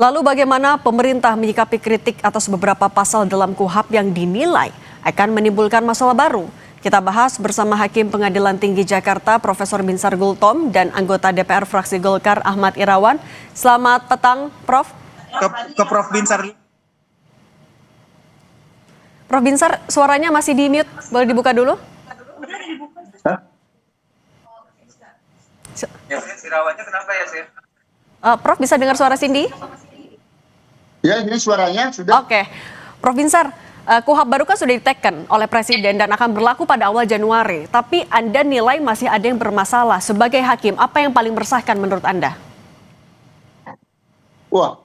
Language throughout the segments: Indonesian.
Lalu bagaimana pemerintah menyikapi kritik atas beberapa pasal dalam KUHP yang dinilai akan menimbulkan masalah baru? Kita bahas bersama Hakim Pengadilan Tinggi Jakarta Profesor Binsar Gultom dan anggota DPR fraksi Golkar Ahmad Irawan. Selamat petang, Prof. Ke Prof Binsar. Prof Binsar, suaranya masih di mute. Boleh dibuka dulu? Ya, Irawannya kenapa ya, Sir? Prof, bisa dengar suara Cindy? Ya, ini suaranya sudah. Oke. Prof Binsar, KUHP baru kan sudah diteken oleh Presiden dan akan berlaku pada awal Januari. Tapi Anda nilai masih ada yang bermasalah. Sebagai hakim, apa yang paling meresahkan menurut Anda? Wah,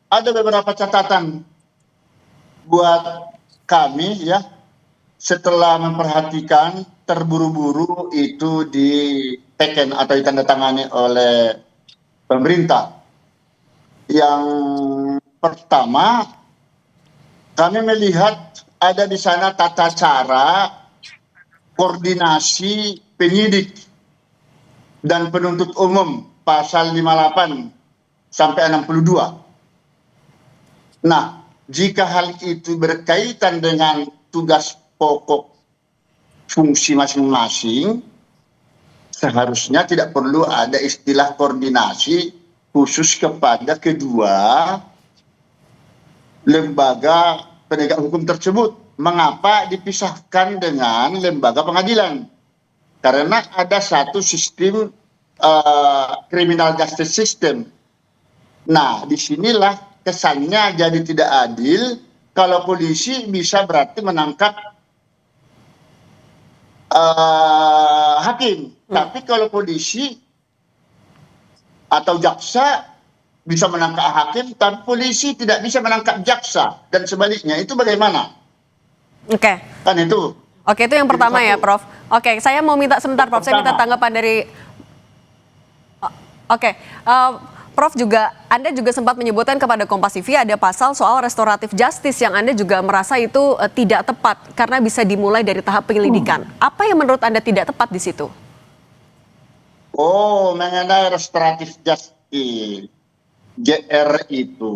ada beberapa catatan buat kami ya. Setelah memperhatikan terburu-buru itu diteken atau ditandatangani oleh pemerintah. Yang pertama, kami melihat ada di sana tata cara koordinasi penyidik dan penuntut umum pasal 58 sampai 62. Nah, jika hal itu berkaitan dengan tugas pokok fungsi masing-masing, seharusnya tidak perlu ada istilah koordinasi khusus kepada kedua lembaga penegak hukum tersebut. Mengapa dipisahkan dengan lembaga pengadilan? Karena ada satu sistem criminal justice system. Nah, disinilah kesannya jadi tidak adil kalau polisi bisa berarti menangkap hakim. Tapi kalau polisi atau jaksa bisa menangkap hakim, tapi polisi tidak bisa menangkap jaksa dan sebaliknya. Itu bagaimana? Oke. Kan itu. Oke, itu yang pertama ya, Prof. Oke, saya mau minta sebentar, Prof. Saya minta tanggapan dari. Oke, Prof juga, Anda juga sempat menyebutkan kepada Kompas TV ada pasal soal restoratif justice yang Anda juga merasa itu tidak tepat karena bisa dimulai dari tahap penyelidikan. Apa yang menurut Anda tidak tepat di situ? Oh, mengenai restoratif justice, GR itu,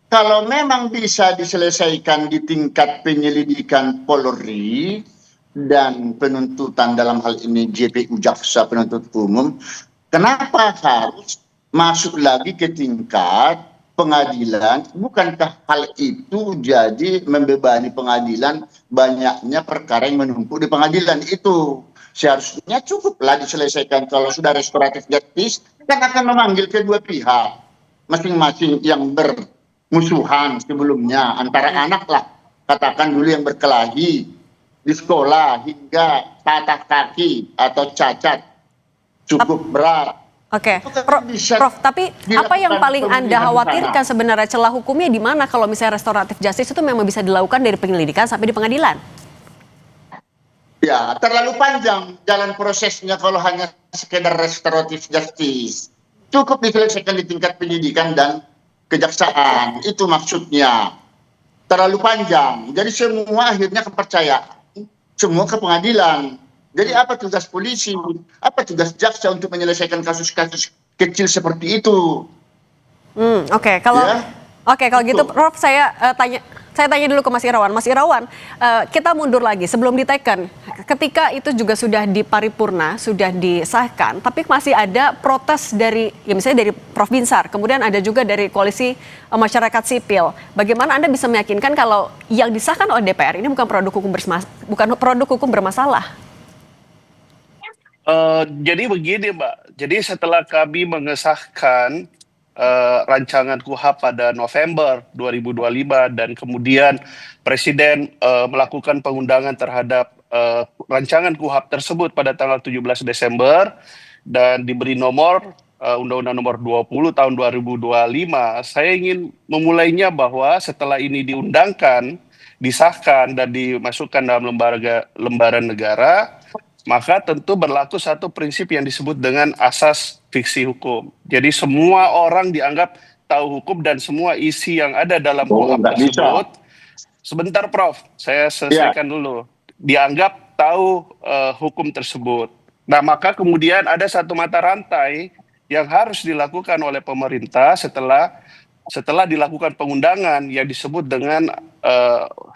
kalau memang bisa diselesaikan di tingkat penyelidikan Polri dan penuntutan dalam hal ini JPU Jaksa Penuntut Umum, kenapa harus masuk lagi ke tingkat pengadilan? Bukankah hal itu jadi membebani pengadilan, banyaknya perkara yang menumpuk di pengadilan itu? Seharusnya cukuplah diselesaikan. Kalau sudah restoratif justice, kan akan memanggil kedua pihak masing-masing yang bermusuhan sebelumnya, antara anak lah, katakan dulu yang berkelahi di sekolah hingga patah kaki atau cacat cukup berat. Oke, Prof, tapi apa yang paling Anda khawatirkan sebenarnya celah hukumnya di mana kalau misalnya restoratif justice itu memang bisa dilakukan dari penyelidikan sampai di pengadilan? Ya, terlalu panjang jalan prosesnya kalau hanya sekedar restoratif justice. Cukup diselesaikan di tingkat penyidikan dan kejaksaan. Itu maksudnya. Terlalu panjang. Jadi semua akhirnya kepercayaan. Semua ke pengadilan. Jadi apa tugas polisi? Apa tugas jaksa untuk menyelesaikan kasus-kasus kecil seperti itu? Oke, kalau gitu Prof, saya tanya dulu ke Mas Irawan. Mas Irawan, kita mundur lagi sebelum diteken. Ketika itu juga sudah diparipurna, sudah disahkan, tapi masih ada protes dari, ya misalnya dari Prof Binsar, kemudian ada juga dari koalisi masyarakat sipil. Bagaimana Anda bisa meyakinkan kalau yang disahkan oleh DPR ini bukan produk hukum bermasalah? Jadi begini, Mbak. Jadi setelah kami mengesahkan rancangan KUHP pada November 2025 dan kemudian Presiden melakukan pengundangan terhadap rancangan KUHP tersebut pada tanggal 17 Desember dan diberi nomor Undang-Undang Nomor 20 Tahun 2025. Saya ingin memulainya bahwa setelah ini diundangkan, disahkan dan dimasukkan dalam lembaran negara, maka tentu berlaku satu prinsip yang disebut dengan asas fiksi hukum. Jadi semua orang dianggap tahu hukum dan semua isi yang ada dalam KUHP tersebut. Sebentar Prof, saya selesaikan dulu. Dianggap tahu hukum tersebut. Nah, maka kemudian ada satu mata rantai yang harus dilakukan oleh pemerintah setelah setelah dilakukan pengundangan yang disebut dengan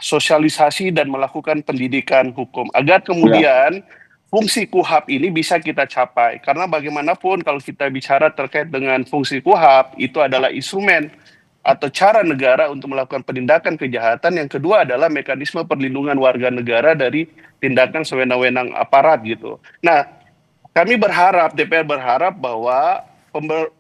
sosialisasi dan melakukan pendidikan hukum agar kemudian fungsi KUHAP ini bisa kita capai. Karena bagaimanapun kalau kita bicara terkait dengan fungsi KUHAP, itu adalah instrumen atau cara negara untuk melakukan penindakan kejahatan. Yang kedua adalah mekanisme perlindungan warga negara dari tindakan sewenang-wenang aparat gitu. Nah, kami berharap, DPR berharap bahwa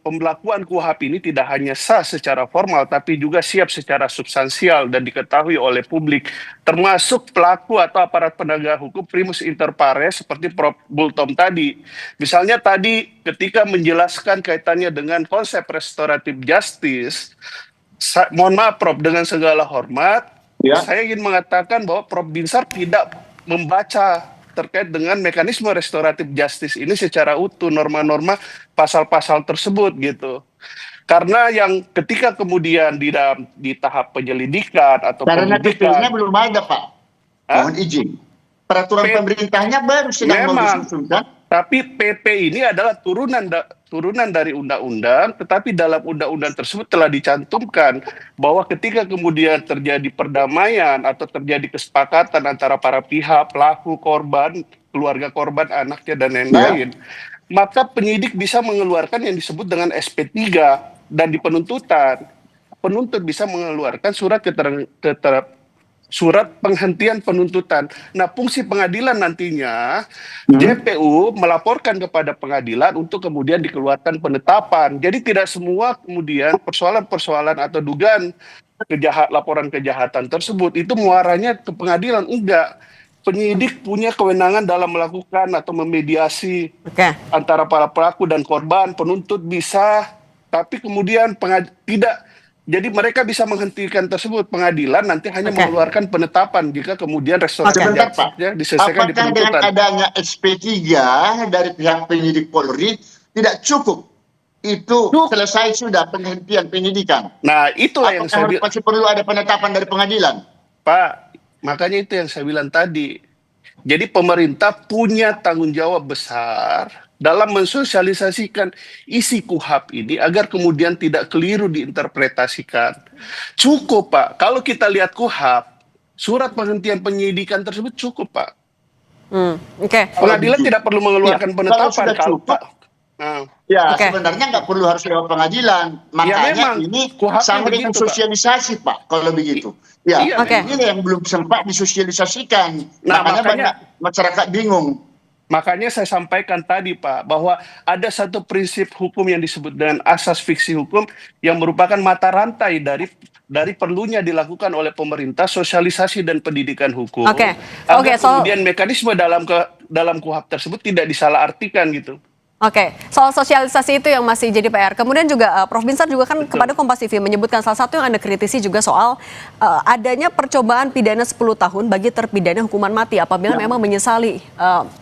pembelakuan KUHAP ini tidak hanya sah secara formal, tapi juga siap secara substansial dan diketahui oleh publik, termasuk pelaku atau aparat penegak hukum primus inter pares seperti Prof. Bultom tadi. Misalnya tadi ketika menjelaskan kaitannya dengan konsep restoratif justice, mohon maaf Prof, dengan segala hormat, saya ingin mengatakan bahwa Prof. Binsar tidak membaca terkait dengan mekanisme restoratif justice ini secara utuh, norma-norma pasal-pasal tersebut gitu. Karena yang ketika kemudian di tahap penyelidikan atau karena penyidikan, PP-nya belum ada, Pak. Mohon izin. Peraturan pemerintahnya baru sedang disusun, kan? Tapi PP ini adalah turunan dari undang-undang, tetapi dalam undang-undang tersebut telah dicantumkan bahwa ketika kemudian terjadi perdamaian atau terjadi kesepakatan antara para pihak, pelaku, korban, keluarga korban, anaknya, dan lain-lain, maka penyidik bisa mengeluarkan yang disebut dengan SP3, dan di penuntutan, penuntut bisa mengeluarkan surat penghentian penuntutan. Nah, fungsi pengadilan nantinya, JPU melaporkan kepada pengadilan untuk kemudian dikeluarkan penetapan. Jadi tidak semua kemudian persoalan-persoalan atau dugaan laporan kejahatan tersebut itu muaranya ke pengadilan. Enggak. Penyidik punya kewenangan dalam melakukan atau memediasi antara para pelaku dan korban. Penuntut bisa, tapi kemudian tidak. Jadi mereka bisa menghentikan tersebut. Pengadilan nanti hanya mengeluarkan penetapan jika kemudian restoratif justice diselesaikan di penuntutan. Apakah dengan adanya SP3 dari pihak penyidik Polri tidak cukup? Itu selesai sudah penghentian penyidikan. Nah, itulah yang saya bilang. Masih perlu ada penetapan dari pengadilan? Pak, makanya itu yang saya bilang tadi. Jadi pemerintah punya tanggung jawab besar dalam mensosialisasikan isi KUHAP ini agar kemudian tidak keliru diinterpretasikan. Cukup, Pak. Kalau kita lihat KUHAP, surat penghentian penyidikan tersebut cukup, Pak. Pengadilan tidak perlu mengeluarkan penetapan. Kalau Pak. Sebenarnya nggak perlu harus lewat pengadilan. Makanya ini sama dengan sosialisasi, Pak, kalau begitu. Ini yang belum sempat disosialisasikan. Makanya banyak masyarakat bingung. Makanya saya sampaikan tadi, Pak, bahwa ada satu prinsip hukum yang disebut dengan asas fiksi hukum yang merupakan mata rantai dari perlunya dilakukan oleh pemerintah sosialisasi dan pendidikan hukum. Kemudian mekanisme dalam KUHAP tersebut tidak disalahartikan gitu. Soal sosialisasi itu yang masih jadi PR. Kemudian juga Prof. Binsar juga kan kepada Kompas TV menyebutkan salah satu yang Anda kritisi juga soal adanya percobaan pidana 10 tahun bagi terpidana hukuman mati apabila memang menyesali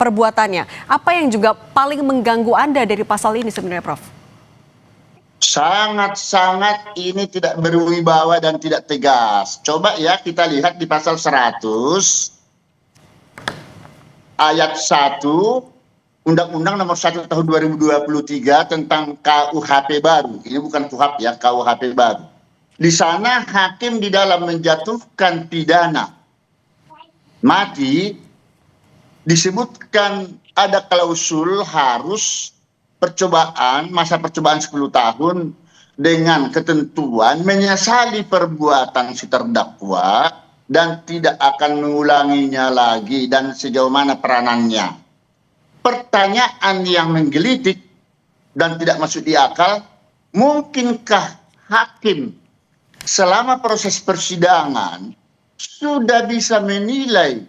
perbuatannya. Apa yang juga paling mengganggu Anda dari pasal ini sebenarnya, Prof? Sangat-sangat ini tidak berwibawa dan tidak tegas. Coba ya kita lihat di pasal 100 ayat 1 Undang-Undang Nomor 1 Tahun 2023 tentang KUHP baru. Ini bukan KUHAP ya, KUHP baru. Di sana hakim di dalam menjatuhkan pidana mati disebutkan ada klausul harus masa percobaan 10 tahun dengan ketentuan menyesali perbuatan si terdakwa dan tidak akan mengulanginya lagi dan sejauh mana peranannya. Pertanyaan yang menggelitik dan tidak masuk di akal, mungkinkah hakim selama proses persidangan sudah bisa menilai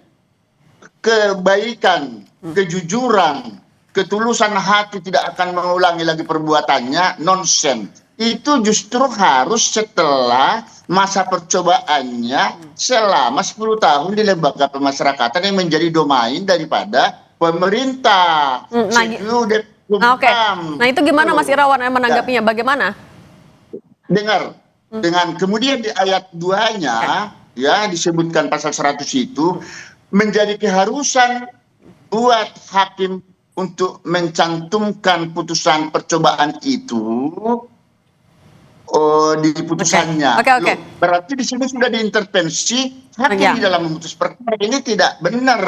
kebaikan, kejujuran, ketulusan hati tidak akan mengulangi lagi perbuatannya? Nonsense. Itu justru harus setelah masa percobaannya selama 10 tahun di lembaga pemasyarakatan yang menjadi domain daripada pemerintah. Nah itu gimana Mas Irawan menanggapinya? Bagaimana? Dengar, dengan kemudian di ayat 2-nya disebutkan pasal 100 itu menjadi keharusan buat hakim untuk mencantumkan putusan percobaan itu di putusannya. Oke. Loh, berarti di sini sudah diintervensi hakim di dalam memutus perkara. Ini tidak benar.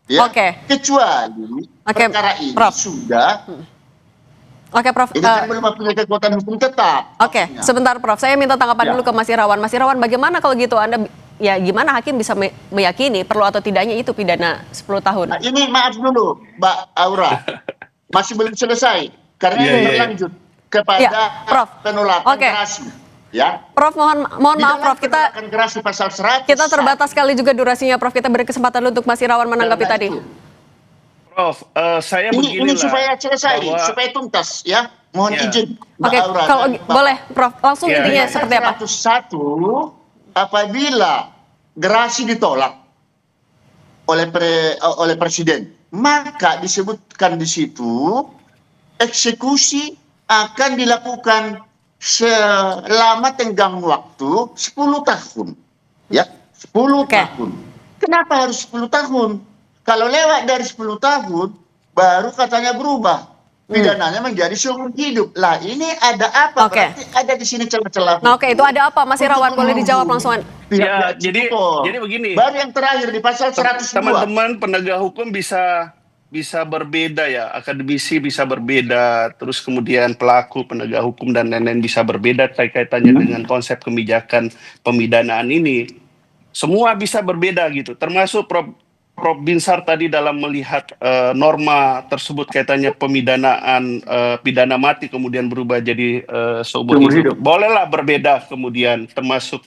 Ya. Kecuali perkara ini sudah. Oke, Prof. Ini kan belum punya kekuatan hukum tetap. Oke, sebentar, Prof. Saya minta tanggapan dulu ke Mas Irawan. Mas Irawan, bagaimana kalau gitu Anda, ya gimana hakim bisa meyakini perlu atau tidaknya itu pidana 10 tahun? Nah, ini maaf dulu, Mbak Aura. Masih belum selesai. Karena ini berlanjut kepada penolakan gerasi. Ya. Prof, mohon maaf, Prof. Gerasi pasal 100. Kita terbatas sekali juga durasinya, Prof. Kita beri kesempatan dulu untuk Mas Irawan menanggapi tadi. Prof, saya ini supaya selesai, supaya tuntas, ya. Mohon izin, Mbak Aura. Kalau boleh, Prof. Langsung intinya seperti apa? 101, apabila gerasi ditolak oleh Presiden, maka disebutkan di situ eksekusi akan dilakukan selama tenggang waktu 10 tahun. Ya, 10 tahun. Kenapa harus 10 tahun? Kalau lewat dari 10 tahun, baru katanya berubah. Pidananya menjadi seumur hidup. Lah, ini ada apa? Berarti ada di sini celah-celah. Nah, itu ada apa, Mas Irawan? Boleh dijawab langsung. Ya, jadi begini. Baru yang terakhir di pasal 102. Teman-teman penegak hukum bisa berbeda ya, akademisi bisa berbeda, terus kemudian pelaku penegak hukum dan lain-lain bisa berbeda kaitannya dengan konsep kebijakan pemidanaan ini. Semua bisa berbeda gitu, termasuk Prof Binsar tadi dalam melihat norma tersebut kaitannya pemidanaan pidana mati kemudian berubah jadi seumur hidup. Bolehlah berbeda kemudian, termasuk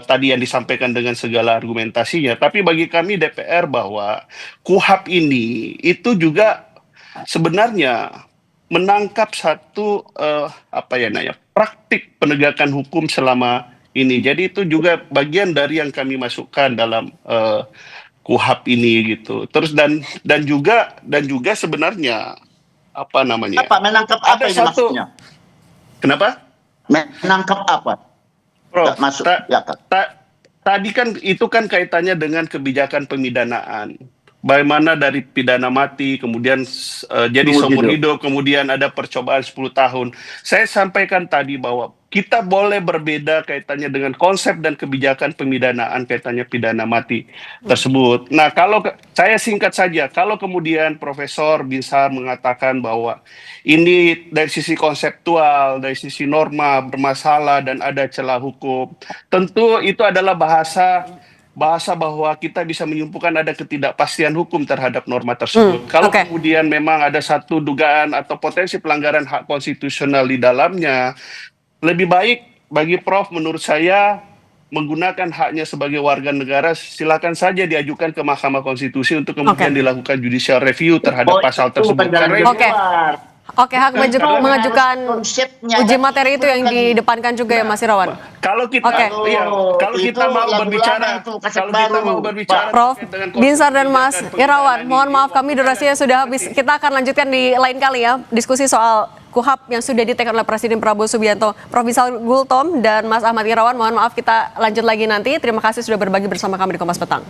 tadi yang disampaikan dengan segala argumentasinya. Tapi bagi kami DPR bahwa KUHAP ini itu juga sebenarnya menangkap satu praktik penegakan hukum selama ini. Jadi itu juga bagian dari yang kami masukkan dalam KUHAP ini gitu. Terus dan juga sebenarnya menangkap apa ada ini satu maksudnya? Kenapa? Menangkap apa? Prof, masuk. Tadi kan itu kan kaitannya dengan kebijakan pemidanaan. Bagaimana dari pidana mati kemudian jadi seumur hidup, kemudian ada percobaan 10 tahun. Saya sampaikan tadi bahwa kita boleh berbeda kaitannya dengan konsep dan kebijakan pemidanaan kaitannya pidana mati tersebut. Nah, kalau saya singkat saja, kalau kemudian Profesor Binsar mengatakan bahwa ini dari sisi konseptual, dari sisi norma bermasalah dan ada celah hukum, tentu itu adalah bahasa bahwa kita bisa menyimpulkan ada ketidakpastian hukum terhadap norma tersebut. Kalau kemudian memang ada satu dugaan atau potensi pelanggaran hak konstitusional di dalamnya, lebih baik bagi Prof menurut saya menggunakan haknya sebagai warga negara, silakan saja diajukan ke Mahkamah Konstitusi untuk kemudian dilakukan judicial review terhadap pasal tersebut. Hak mengajukan uji materi itu yang didepankan juga ya Mas Irawan. Kalau kita mau berbicara Prof Binsar dan Mas Irawan, mohon maaf kami durasinya sudah habis. Kita akan lanjutkan di lain kali ya diskusi soal KUHAP yang sudah ditekan oleh Presiden Prabowo Subianto. Prof Binsar Gultom dan Mas Ahmad Irawan, mohon maaf kita lanjut lagi nanti. Terima kasih sudah berbagi bersama kami di Kompas Petang.